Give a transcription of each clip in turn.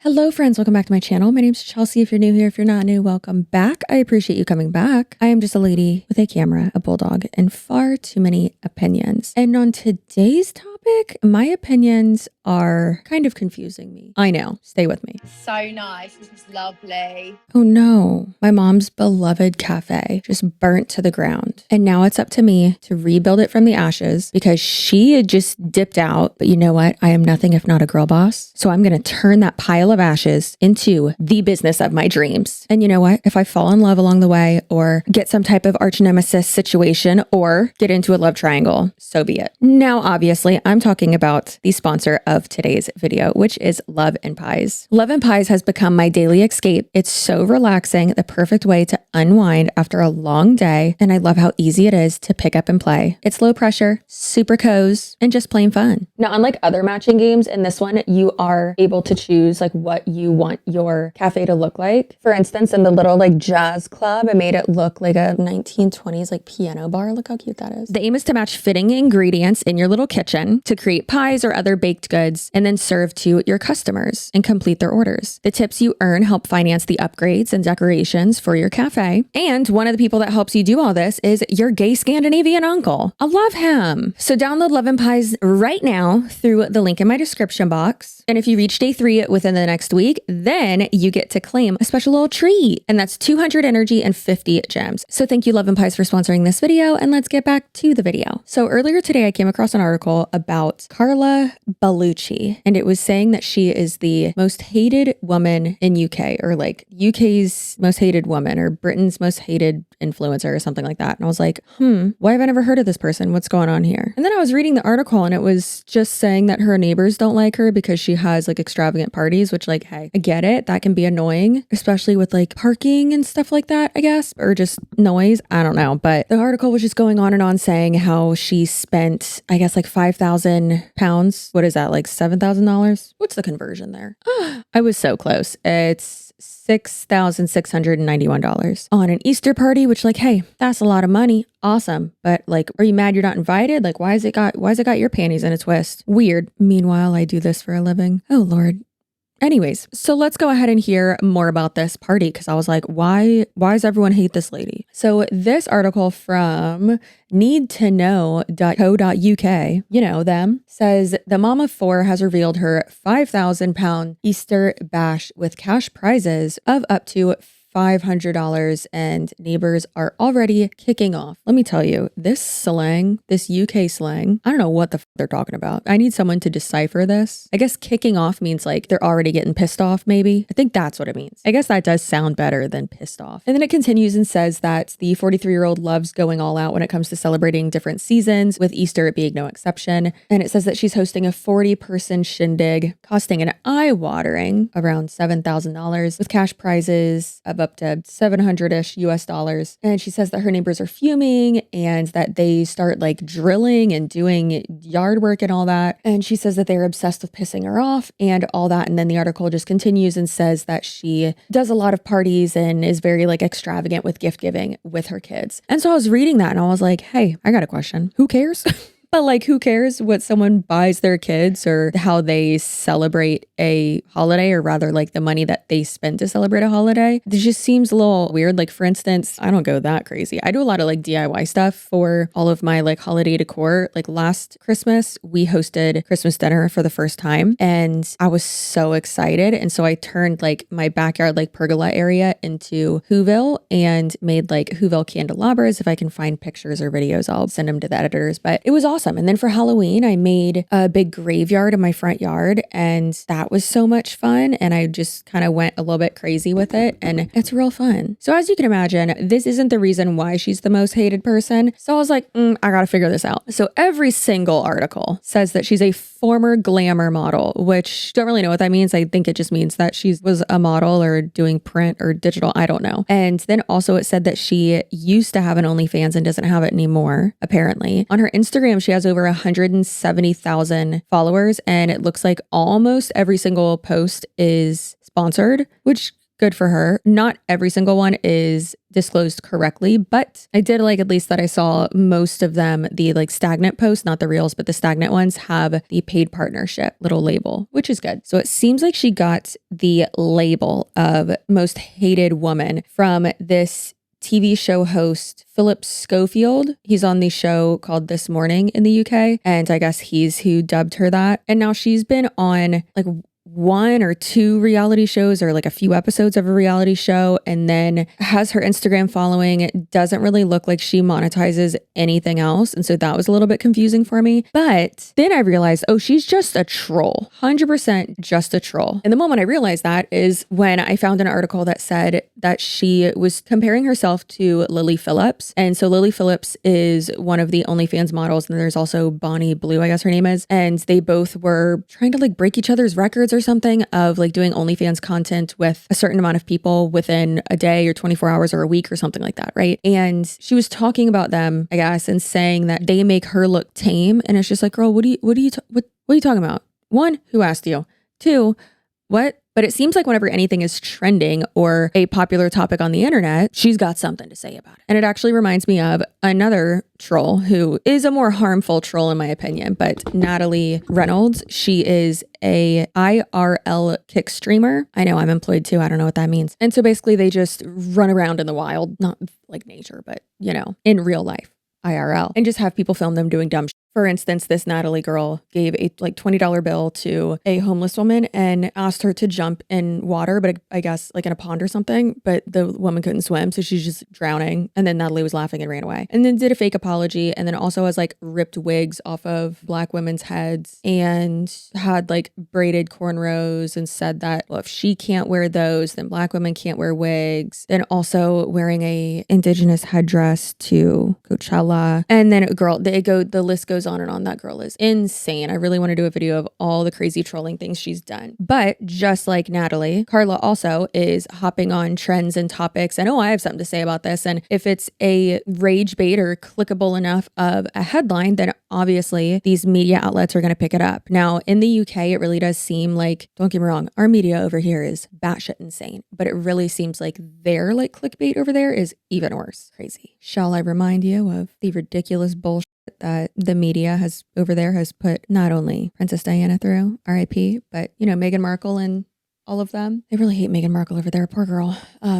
Hello friends, welcome back to my channel. My name's Chelsea. If you're new here, if you're not new, welcome back. I appreciate you coming back. I am just a lady with a camera, a bulldog, and far too many opinions. And on today's topic, my opinions are kind of confusing me. I know, stay with me. So nice, this is lovely. Oh no, my mom's beloved cafe just burnt to the ground. And now it's up to me to rebuild it from the ashes because she had just dipped out. But you know what? I am nothing if not a girl boss. So I'm going to turn that pile of ashes into the business of my dreams. And you know what? If I fall in love along the way or get some type of arch nemesis situation or get into a love triangle, so be it. Now, obviously, I'm talking about the sponsor of today's video, which is Love and Pies. Love and Pies has become my daily escape. It's so relaxing, the perfect way to unwind after a long day. And I love how easy it is to pick up and play. It's low pressure, super cozy, and just plain fun. Now, unlike other matching games, in this one, you are able to choose like what you want your cafe to look like. For instance, in the little like jazz club, I made it look like a 1920s like piano bar. Look how cute that is. The aim is to match fitting ingredients in your little kitchen to create pies or other baked goods and then serve to your customers and complete their orders. The tips you earn help finance the upgrades and decorations for your cafe. And one of the people that helps you do all this is your gay Scandinavian uncle. I love him. So download Love and Pies right now through the link in my description box. And if you reach day 3 within the next week, then you get to claim a special little treat. And that's 200 energy and 50 gems. So thank you, Love and Pies, for sponsoring this video. And let's get back to the video. So earlier today, I came across an article about Carla Bellucci. And it was saying that she is the most hated woman in UK, or like UK's most hated woman, or Britain's most hated influencer, or something like that. And I was like, why have I never heard of this person? What's going on here? And then I was reading the article and it was just saying that her neighbors don't like her because she has like extravagant parties, which like, hey, I get it. That can be annoying, especially with like parking and stuff like that, I guess, or just noise. I don't know. But the article was just going on and on saying how she spent, I guess, like £5,000. What is that? Like $7,000? What's the conversion there? I was so close. It's $6,691 on an Easter party, which like, hey, that's a lot of money. Awesome. But like, are you mad you're not invited? Like, why has it got your panties in a twist? Weird. Meanwhile, I do this for a living. Oh Lord. Anyways, so let's go ahead and hear more about this party because I was like, why does everyone hate this lady? So this article from needtoknow.co.uk, you know them, says the mom of 4 has revealed her £5,000 Easter bash with cash prizes of up to $500 and neighbors are already kicking off. Let me tell you, this slang, this UK slang, I don't know what the they're talking about. I need someone to decipher this. I guess kicking off means like they're already getting pissed off, maybe. I think that's what it means. I guess that does sound better than pissed off. And then it continues and says that the 43-year-old loves going all out when it comes to celebrating different seasons, with Easter being no exception. And it says that she's hosting a 40-person shindig costing an eye-watering around $7,000 with cash prizes of up to $700-ish US. And she says that her neighbors are fuming and that they start like drilling and doing yard work and all that. And she says that they're obsessed with pissing her off and all that. And then the article just continues and says that she does a lot of parties and is very like extravagant with gift giving with her kids. And so I was reading that and I was like, hey, I got a question. Who cares? But like, who cares what someone buys their kids or how they celebrate a holiday, or rather like the money that they spend to celebrate a holiday? It just seems a little weird. Like, for instance, I don't go that crazy. I do a lot of like DIY stuff for all of my like holiday decor. Like last Christmas, we hosted Christmas dinner for the first time and I was so excited. And so I turned like my backyard, like pergola area into Whoville and made like Whoville candelabras. If I can find pictures or videos, I'll send them to the editors. But it was awesome. And then for Halloween, I made a big graveyard in my front yard and that was so much fun. And I just kind of went a little bit crazy with it and it's real fun. So as you can imagine, this isn't the reason why she's the most hated person. So I was like, I gotta figure this out. So every single article says that she's a former glamour model, which don't really know what that means. I think it just means that she was a model or doing print or digital. I don't know. And then also it said that she used to have an OnlyFans and doesn't have it anymore, apparently. On her Instagram, she has over 170,000 followers and it looks like almost every single post is sponsored, which good for her. Not every single one is disclosed correctly, but I did like at least that I saw most of them, the like stagnant posts, not the reels, but the stagnant ones have the paid partnership little label, which is good. So it seems like she got the label of most hated woman from this TV show host Philip Schofield. He's on the show called This Morning in the UK, and I guess he's who dubbed her that. And now she's been on like one or two reality shows or like a few episodes of a reality show, and then has her Instagram following. It doesn't really look like she monetizes anything else. And so that was a little bit confusing for me. But then I realized, oh, she's just a troll. 100% just a troll. And the moment I realized that is when I found an article that said that she was comparing herself to Lily Phillips. And so Lily Phillips is one of the OnlyFans models. And there's also Bonnie Blue, I guess her name is. And they both were trying to like break each other's records or something of like doing OnlyFans content with a certain amount of people within a day or 24 hours or a week or something like that, right? And she was talking about them, I guess, and saying that they make her look tame. And it's just like, girl, what are you talking about? One, who asked you? Two, what? But it seems like whenever anything is trending or a popular topic on the internet, she's got something to say about it. And it actually reminds me of another troll who is a more harmful troll in my opinion, but Natalie Reynolds. She is a IRL kick streamer. I know I'm employed too. I don't know what that means. And so basically they just run around in the wild, not like nature, but you know, in real life. IRL, and just have people film them doing dumb shit. For instance, this Natalie girl gave a like $20 bill to a homeless woman and asked her to jump in water, but I guess like in a pond or something, but the woman couldn't swim. So she's just drowning. And then Natalie was laughing and ran away, and then did a fake apology. And then also has like ripped wigs off of Black women's heads and had like braided cornrows and said that, well, if she can't wear those, then Black women can't wear wigs. Then also wearing a indigenous headdress to Coachella. And then the list goes on and on. That girl is insane. I really want to do a video of all the crazy trolling things she's done. But just like Natalie, Carla also is hopping on trends and topics. And I have something to say about this. And if it's a rage bait or clickable enough of a headline, then obviously these media outlets are going to pick it up. Now in the UK, it really does seem like, don't get me wrong, our media over here is batshit insane, but it really seems like their like clickbait over there is even worse. Crazy. Shall I remind you of the ridiculous bullshit that the media has over there has put not only Princess Diana through, RIP, but you know, Meghan Markle and all of them. They really hate Meghan Markle over there. Poor girl.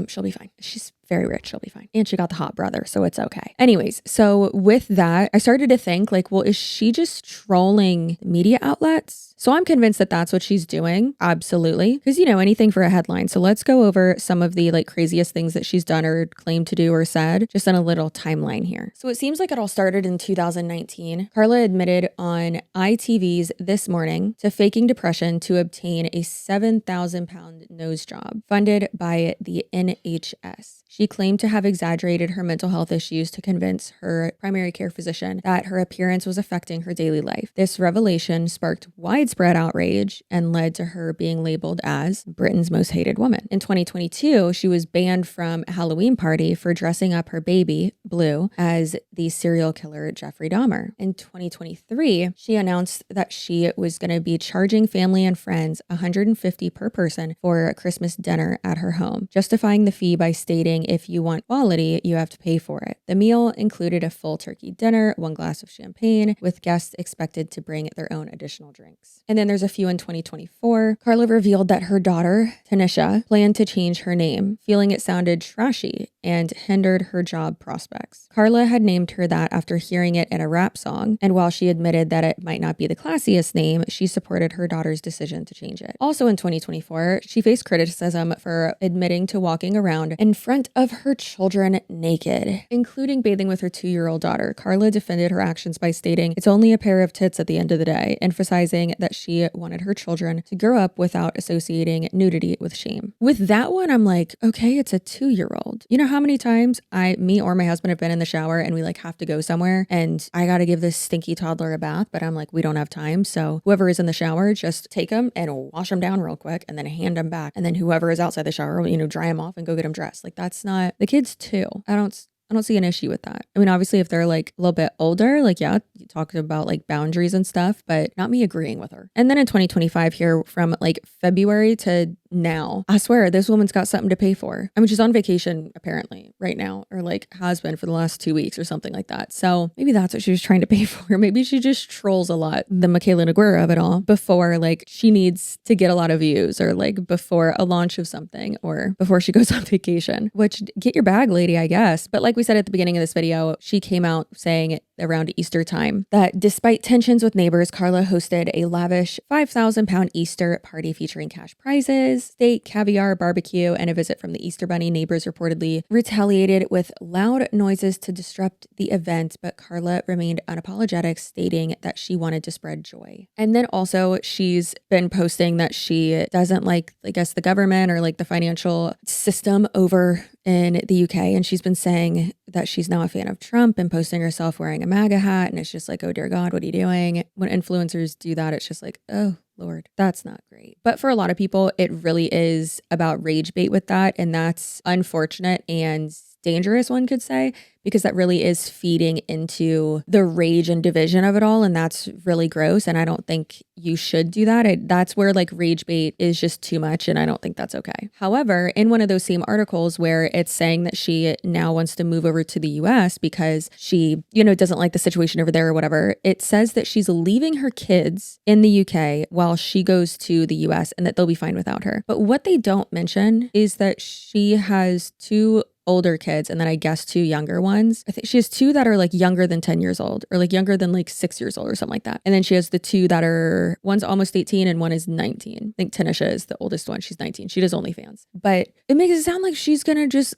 She'll be fine. She's very rich. She'll be fine. And she got the hot brother, so it's okay. Anyways, so with that, I started to think like, well, is she just trolling media outlets? So I'm convinced that that's what she's doing. Absolutely. Because, you know, anything for a headline. So let's go over some of the like craziest things that she's done or claimed to do or said, just on a little timeline here. So it seems like it all started in 2019. Carla admitted on ITV's This Morning to faking depression to obtain a 7,000-pound nose job funded by the NHS. She claimed to have exaggerated her mental health issues to convince her primary care physician that her appearance was affecting her daily life. This revelation sparked widespread outrage and led to her being labeled as Britain's most hated woman. In 2022, she was banned from a Halloween party for dressing up her baby, Blue, as the serial killer Jeffrey Dahmer. In 2023, she announced that she was going to be charging family and friends $150 per person for a Christmas dinner at her home, justifying the fee by stating if you want quality, you have to pay for it. The meal included a full turkey dinner, 1 glass of champagne, with guests expected to bring their own additional drinks. And then there's a few in 2024. Carla revealed that her daughter, Tanisha, planned to change her name, feeling it sounded trashy and hindered her job prospects. Carla had named her that after hearing it in a rap song, and while she admitted that it might not be the classiest name, she supported her daughter's decision to change it. Also in 2024, she faced criticism for admitting to walking around in front of her children naked, including bathing with her 2-year-old daughter. Carla defended her actions by stating, "It's only a pair of tits at the end of the day," emphasizing that she wanted her children to grow up without associating nudity with shame. With that one, I'm like, okay, it's a 2-year-old. You know how many times me or my husband have been in the shower and we like have to go somewhere and I got to give this stinky toddler a bath, but I'm like, we don't have time. So whoever is in the shower, just take them and wash them down real quick and then hand them back. And then whoever is outside the shower, you know, dry them off and go get them dressed. Like that's not the kids too. I don't see an issue with that. I mean, obviously if they're like a little bit older, like, yeah, you talk about like boundaries and stuff, but not me agreeing with her. And then in 2025 here from like February to now. I swear this woman's got something to pay for. I mean, she's on vacation apparently right now, or like has been for the last 2 weeks or something like that. So maybe that's what she was trying to pay for. Maybe she just trolls a lot, the Michaela Neguera of it all, before like she needs to get a lot of views, or like before a launch of something, or before she goes on vacation, which get your bag, lady, I guess. But like we said at the beginning of this video, she came out saying around Easter time that despite tensions with neighbors, Carla hosted a lavish 5,000-pound Easter party featuring cash prizes, steak, caviar, barbecue, and a visit from the Easter Bunny. Neighbors reportedly retaliated with loud noises to disrupt the event, but Carla remained unapologetic, stating that she wanted to spread joy. And then also she's been posting that she doesn't like, I guess, the government or like the financial system over in the UK. And she's been saying that she's now a fan of Trump and posting herself wearing a MAGA hat. And it's just like, oh dear God, what are you doing? When influencers do that, it's just like, oh Lord, that's not great. But for a lot of people, it really is about rage bait with that. And that's unfortunate and dangerous, one could say, because that really is feeding into the rage and division of it all. And that's really gross. And I don't think you should do that. That's where like rage bait is just too much. And I don't think that's okay. However, in one of those same articles where it's saying that she now wants to move over to the US because she, doesn't like the situation over there or whatever, it says that she's leaving her kids in the UK while she goes to the US and that they'll be fine without her. But what they don't mention is that she has 2 older kids and then I guess 2 younger ones. I think she has 2 that are like younger than 10 years old, or like younger than like 6 years old or something like that. And then she has the 2 that are, one's almost 18 and one is 19. I think Tanisha is the oldest one. She's 19. She does OnlyFans. But it makes it sound like she's gonna just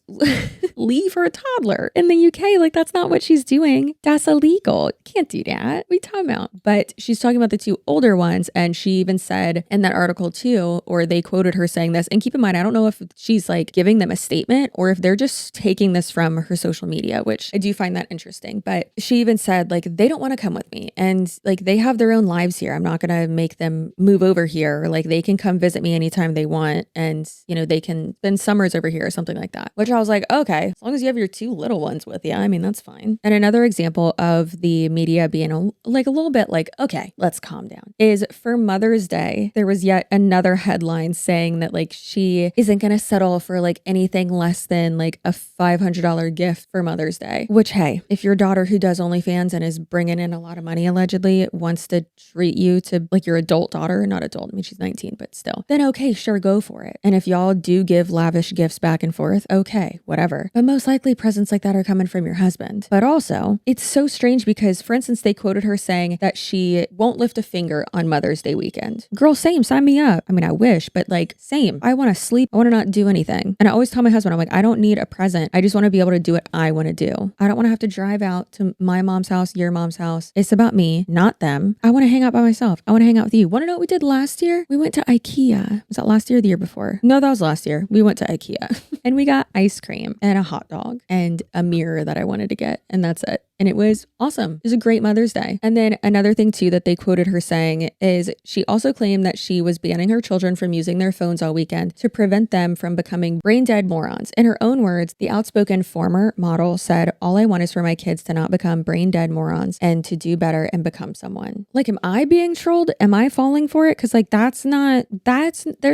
leave her toddler in the UK. Like that's not what she's doing. That's illegal. Can't do that. We talking about. But she's talking about the 2 older ones, and she even said in that article too, or they quoted her saying this, and keep in mind, I don't know if she's like giving them a statement or if they're just taking this from her social media, which I do find that interesting. But she even said like, they don't want to come with me, and like they have their own lives here. I'm not going to make them move over here. Or, like they can come visit me anytime they want, and they can spend summers over here or something like that, which I was like, okay, as long as you have your 2 little ones with you, I mean, that's fine. And another example of the media being a little bit like, okay, let's calm down, is for Mother's Day, there was yet another headline saying that like she isn't going to settle for like anything less than like a $500 gift for Mother's Day, which, hey, if your daughter who does OnlyFans and is bringing in a lot of money allegedly wants to treat you to like your adult daughter, not adult, I mean, she's 19, but still, then okay, sure, go for it. And if y'all do give lavish gifts back and forth, okay, whatever. But most likely presents like that are coming from your husband. But also, it's so strange because, for instance, they quoted her saying that she won't lift a finger on Mother's Day weekend. Girl, same, sign me up. I mean, I wish, but like, same. I want to sleep. I want to not do anything. And I always tell my husband, I'm like, I don't need a present. I just want to be able to do what I want to do. I don't want to have to drive out to my mom's house, your mom's house. It's about me, not them. I want to hang out by myself. I want to hang out with you. Want to know what we did last year? We went to IKEA. Was that last year or the year before? No, that was last year. We went to IKEA and we got ice cream and a hot dog and a mirror that I wanted to get. And that's it. And it was awesome. It was a great Mother's Day. And then another thing too that they quoted her saying is she also claimed that she was banning her children from using their phones all weekend to prevent them from becoming brain dead morons. In her own words, the outspoken former model said, "All I want is for my kids to not become brain dead morons and to do better and become someone." Like, am I being trolled? Am I falling for it? Because like, there's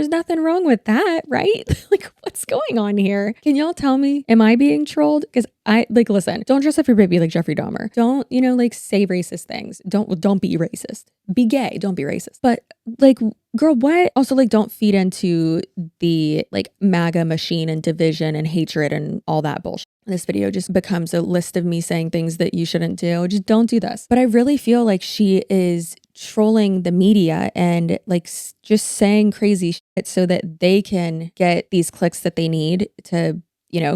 nothing wrong with that, right? Like, what's going on here? Can y'all tell me? Am I being trolled? Because listen, don't dress up your baby like Jeffrey Dahmer. Don't, like say racist things. Don't be racist. Be gay. Don't be racist. But like, girl, what? Also, like, don't feed into the like MAGA machine and division and hatred and all that bullshit. This video just becomes a list of me saying things that you shouldn't do. Just don't do this. But I really feel like she is trolling the media and like just saying crazy shit so that they can get these clicks that they need to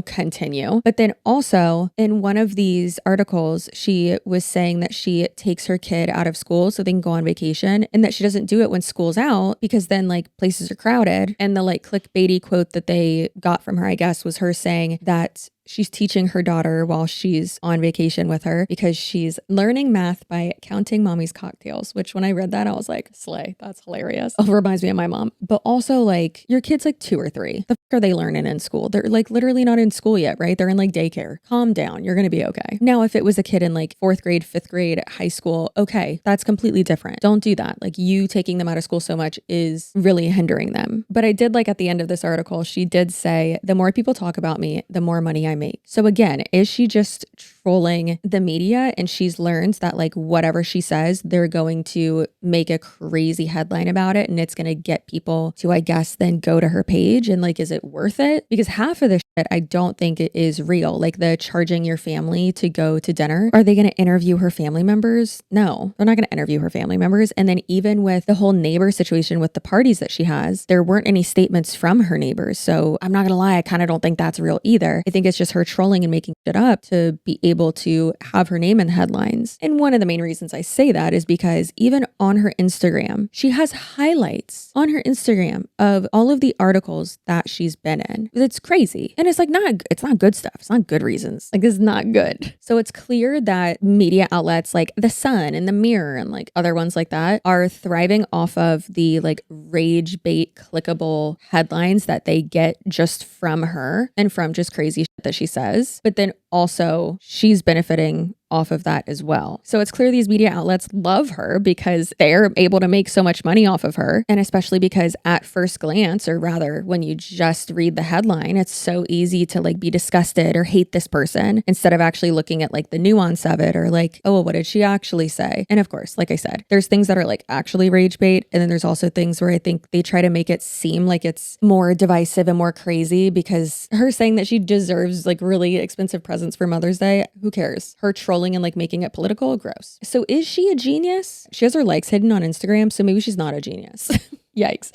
continue. But then also in one of these articles, she was saying that she takes her kid out of school so they can go on vacation, and that she doesn't do it when school's out because then like places are crowded. And the like clickbaity quote that they got from her, I guess, was her saying that she's teaching her daughter while she's on vacation with her because she's learning math by counting mommy's cocktails, which when I read that, I was like, slay, that's hilarious. It reminds me of my mom. But also like your kid's like 2 or 3. The are they learning in school? They're like literally not in school yet, right? They're in like daycare. Calm down. You're going to be okay. Now, if it was a kid in like 4th grade, 5th grade, high school, okay, that's completely different. Don't do that. Like you taking them out of school so much is really hindering them. But I did like at the end of this article, she did say, the more people talk about me, the more money I make. So again, is she just trolling the media and she's learned that like whatever she says, they're going to make a crazy headline about it and it's going to get people to, I guess, then go to her page and like, is it worth it? Because half of the shit I don't think it is real. Like the charging your family to go to dinner. Are they going to interview her family members? No, they're not going to interview her family members. And then even with the whole neighbor situation with the parties that she has, there weren't any statements from her neighbors. So I'm not going to lie, I kind of don't think that's real either. I think it's just her trolling and making shit up to be able to have her name in the headlines. And one of the main reasons I say that is because even on her Instagram, she has highlights on her Instagram of all of the articles that she's been in. It's crazy. And it's like, it's not good stuff. It's not good reasons. Like it's not good. So it's clear that media outlets like The Sun and The Mirror and like other ones like that are thriving off of the like rage bait clickable headlines that they get just from her and from just crazy shit that she says. But then also she's benefiting off of that as well. So it's clear these media outlets love her because they're able to make so much money off of her. And especially because at first glance, or rather when you just read the headline, it's so easy to like be disgusted or hate this person instead of actually looking at like the nuance of it or like, oh, well, what did she actually say? And of course, like I said, there's things that are like actually rage bait. And then there's also things where I think they try to make it seem like it's more divisive and more crazy because her saying that she deserves like really expensive presents for Mother's Day, who cares? Her trolling and like making it political, gross. So is she a genius? She has her likes hidden on Instagram, so maybe she's not a genius. Yikes.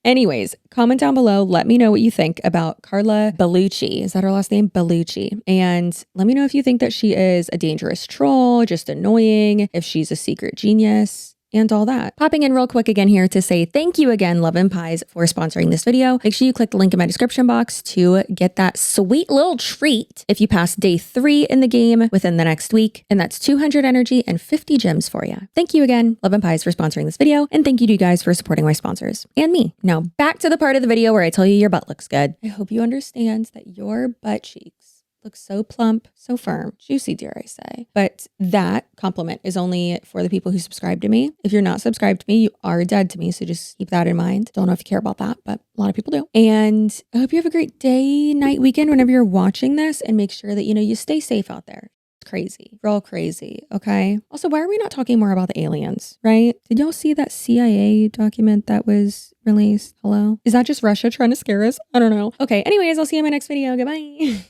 Anyways, comment down below. Let me know what you think about Carla Bellucci. Is that her last name? Bellucci. And let me know if you think that she is a dangerous troll, just annoying, if she's a secret genius, and all that. Popping in real quick again here to say thank you again, Love and Pies, for sponsoring this video. Make sure you click the link in my description box to get that sweet little treat if you pass day 3 in the game within the next week. And that's 200 energy and 50 gems for you. Thank you again, Love and Pies, for sponsoring this video. And thank you to you guys for supporting my sponsors and me. Now back to the part of the video where I tell you your butt looks good. I hope you understand that your butt cheeks look so plump, so firm, juicy, dare I say. But that compliment is only for the people who subscribe to me. If you're not subscribed to me, you are dead to me. So just keep that in mind. Don't know if you care about that, but a lot of people do. And I hope you have a great day, night, weekend, whenever you're watching this, and make sure that, you stay safe out there. It's crazy. We're all crazy. Okay. Also, why are we not talking more about the aliens, right? Did y'all see that CIA document that was released? Hello? Is that just Russia trying to scare us? I don't know. Okay. Anyways, I'll see you in my next video. Goodbye.